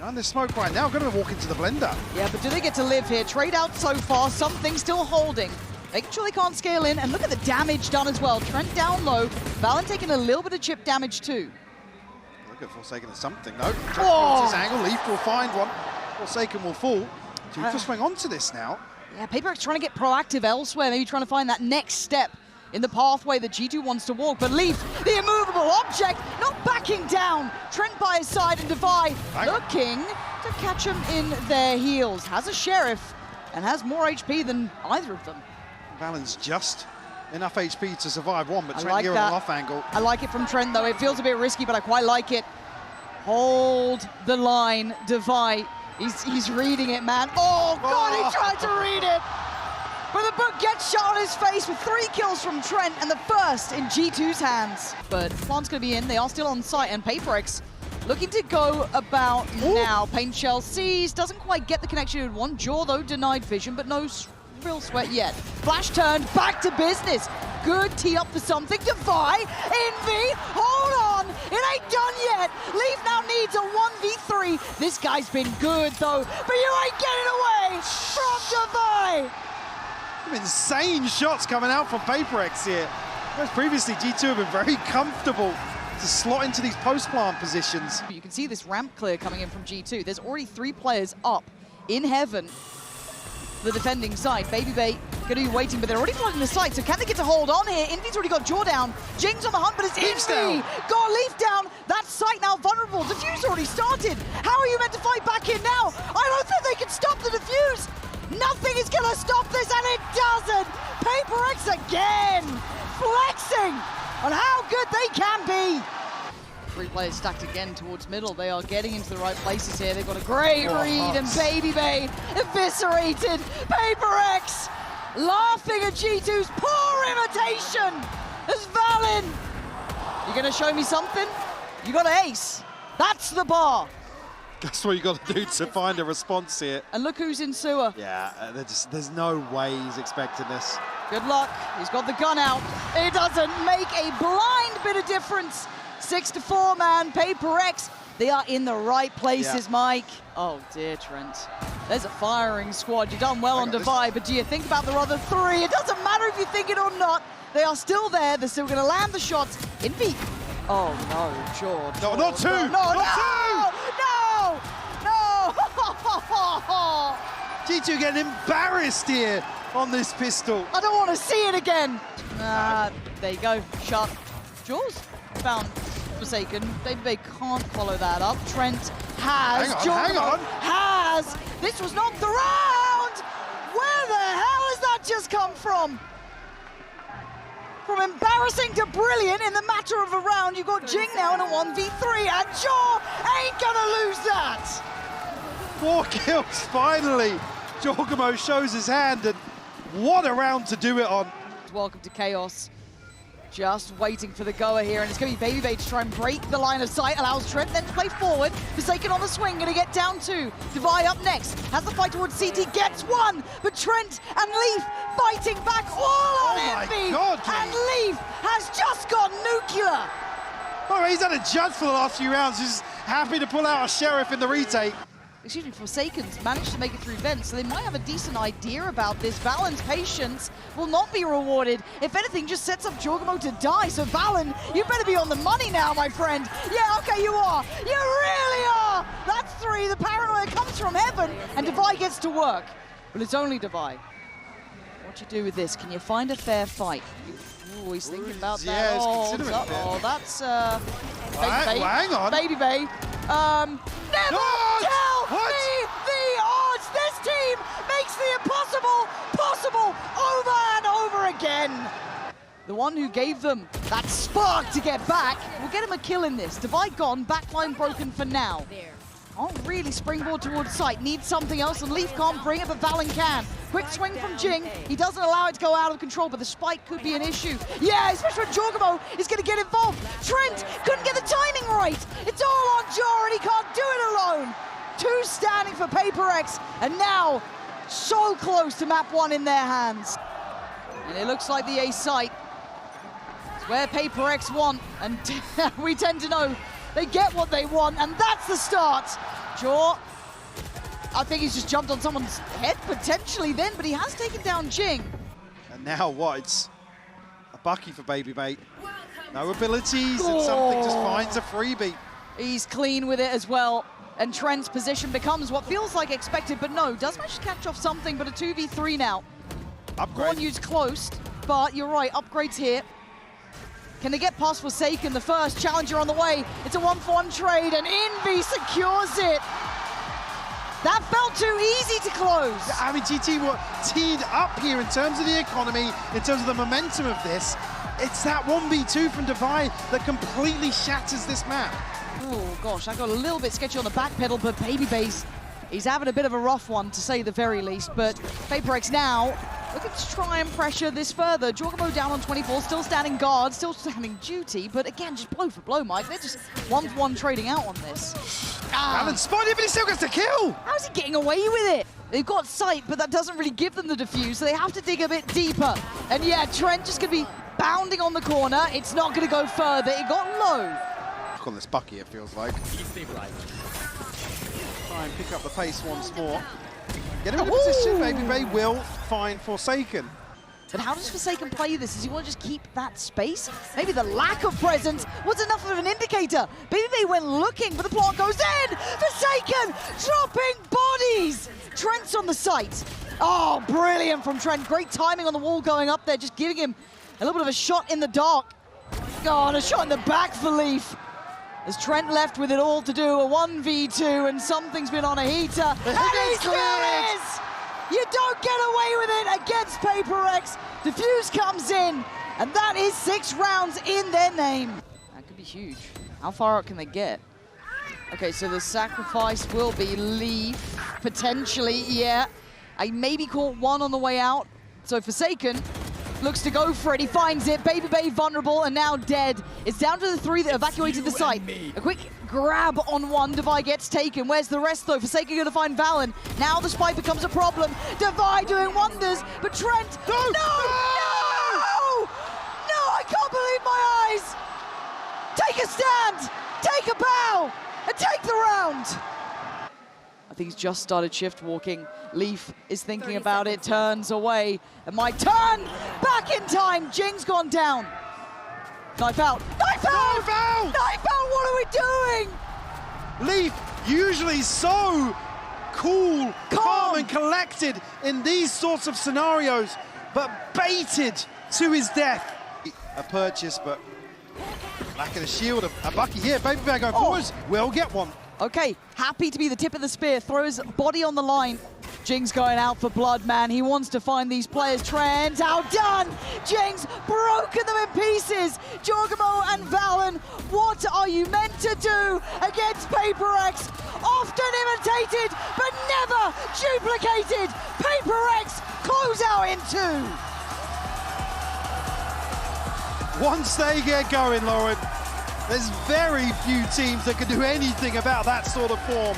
And there's smoke right now, going to walk into the blender. Yeah, but do they get to live here? Trade out so far, something still holding. Making sure they can't scale in, and look at the damage done as well. Trent down low, Valen taking a little bit of chip damage too. Look at Forsaken as something, no. Trent his angle, Leaf will find one. Forsaken will fall. Two to swing onto this now. Yeah, PRX trying to get proactive elsewhere, maybe trying to find that next step in the pathway that G2 wants to walk, but Leaf, the immovable object, not backing down. Trent by his side and Devi looking to catch him in their heels. Has a Sheriff and has more HP than either of them. Valen's just enough HP to survive one, but Trent like here on the off angle. I like it from Trent though. It feels a bit risky, but I quite like it. Hold the line, Devi. He's reading it, man. Oh, God, he tried to read it. But the book gets shot on his face with 3 kills from Trent and the first in G2's hands. But Plan's going to be in. They are still on site, and PRX looking to go about now. Paint Shell sees, doesn't quite get the connection he would want. Jaw, though, denied vision, but no real sweat yet. Flash turned, back to business. Good tee up for something. Devi, Envy, hold on. It ain't done yet. Leaf now needs a 1v3. This guy's been good, though, but you ain't getting away from Devi. Some insane shots coming out from PRX here. Whereas previously, G2 have been very comfortable to slot into these post-plant positions. You can see this ramp clear coming in from G2. There's already 3 players up in heaven. The defending side, Babybay going to be waiting, but they're already flooding the site, so can they get to hold on here? Envy's already got Jaw down. Jing's on the hunt, but it's Envy. Got Leaf down. That site now vulnerable. Diffuse already started. How are you meant to fight back in now? I don't think they can stop the Diffuse. Nothing is going to stop this, and it doesn't. PRX again, flexing on how good they can be. 3 players stacked again towards middle. They are getting into the right places here. They've got a great read, and Babybay eviscerated. PRX laughing at G2's poor imitation as Valen. You going to show me something? You got an ace. That's the bar. That's what you got to do to find a response here. And look who's in sewer. Yeah, there's no way he's expecting this. Good luck. He's got the gun out. It doesn't make a blind bit of difference. 6-4, man. PRX. They are in the right places, Mike. Oh, dear, Trent. There's a firing squad. You've done well on Devi, but do you think about the other 3? It doesn't matter if you think it or not. They are still there. They're still going to land the shots. Envy. Oh, no, George. No, not 2. No, not 2. No. G2 getting embarrassed here on this pistol. I don't want to see it again. There you go. Shot. Jaws found Forsaken. They can't follow that up. Trent has. Hang on. Has. This was not the round. Where the hell has that just come from? From embarrassing to brilliant in the matter of a round. You've got Jing now in a 1v3, and Jaw ain't gonna lose that. 4 kills, finally. Jorgamo shows his hand, and what a round to do it on. Welcome to Chaos. Just waiting for the goer here, and it's going to be Babybay to try and break the line of sight, allows Trent then to play forward. Forsaken on the swing, going to get down 2. Devi up next, has the fight towards CT, gets 1, but Trent and Leaf fighting back all on Envy. God, and Leaf has just gone nuclear. Oh, he's had a judge for the last few rounds. He's happy to pull out a Sheriff in the retake. Excuse me, Forsaken's managed to make it through vents, so they might have a decent idea about this. Valen's patience will not be rewarded. If anything, just sets up Jorgamo to die. So Valen, you better be on the money now, my friend. Yeah, okay, you are. You really are. That's 3. The paranoia comes from heaven, and Devi gets to work. But it's only Devi. What you do with this? Can you find a fair fight? You're always thinking about that. Yeah, it's That's hang on. Babybay. Never tell me the odds. This team makes the impossible possible over and over again. The one who gave them that spark to get back will get him a kill in this. Devi gone, backline broken for now. Can't really springboard towards sight. Needs something else, and Leaf can't bring it, but Valen can. Quick swing from Jing. He doesn't allow it to go out of control, but the spike could be an issue. Yeah, especially when Jorgamo is going to get involved. Trent couldn't get the timing right. It's all on Jaw, and he can't do it alone. 2 standing for PRX, and now so close to map 1 in their hands. And it looks like the ace site. It's where PRX want, and we tend to know they get what they want, and that's the start Jaw, I think he's just jumped on someone's head potentially then, but he has taken down Jing. And now what? It's a Bucky for Babybate. No abilities, and something just finds a freebie. He's clean with it as well. And Trent's position becomes what feels like expected, but no, does manage to catch off something, but a 2v3 now. Upgrade. Gornyu's close, but you're right, upgrades here. Can they get past Forsaken, the first challenger on the way? It's a 1-for-1 trade, and Envy secures it. That felt too easy to close. I mean, GT were teed up here in terms of the economy, in terms of the momentum of this. It's that 1v2 from Divide that completely shatters this map. Oh gosh, I got a little bit sketchy on the back pedal, but Babybase, he's having a bit of a rough one, to say the very least. But HyperX now looking to try and pressure this further. Jorgamo down on 24, still standing guard, still standing duty, but again, just blow for blow, Mike. They're just 1-for-1 trading out on this. Alan spotted, but he still gets the kill! How's he getting away with it? They've got sight, but that doesn't really give them the defuse, so they have to dig a bit deeper. And yeah, Trent just gonna be bounding on the corner. It's not gonna go further. It got low. On this Bucky, it feels like. Try and pick up the pace once more. Get him in a position, Babybate will find Forsaken. But how does Forsaken play this? Does he want to just keep that space? Maybe the lack of presence was enough of an indicator. Babybate went looking, but the plant goes in! Forsaken dropping bodies! Trent's on the site. Oh, brilliant from Trent. Great timing on the wall going up there, just giving him a little bit of a shot in the dark. Oh, and a shot in the back for Leaf. As Trent left with it all to do, a 1v2, and something's been on a heater. And he still is! You don't get away with it against PRX. Diffuse comes in, and that is 6 rounds in their name. That could be huge. How far out can they get? Okay, so the sacrifice will be Leaf, potentially, yeah. I maybe caught one on the way out. So Forsaken looks to go for it, he finds it, Babybate vulnerable and now dead. It's down to the 3 that evacuated the site. A quick grab on one, Divide gets taken. Where's the rest though? Forsaken gonna find Valen. Now the spike becomes a problem. Divide doing wonders, but Trent, no! I can't believe my eyes! Take a stand, take a bow, and take the round! I think he's just started shift walking. Leaf is thinking about it, turns away. And my turn! Back in time! Jing's gone down. Knife out! Knife out! Knife out! Knife out! What are we doing? Leaf, usually so cool, calm and collected in these sorts of scenarios, but baited to his death. A purchase, but lacking a shield. A Bucky here, Babybate going forwards, will get one. Okay, happy to be the tip of the spear, throws body on the line. Jing's going out for blood, man. He wants to find these players. Trent outdone. Jing's broken them in pieces. Jorgamo and Valen, what are you meant to do against PRX? Often imitated, but never duplicated. PRX close out in 2. Once they get going, Lauren, there's very few teams that can do anything about that sort of form.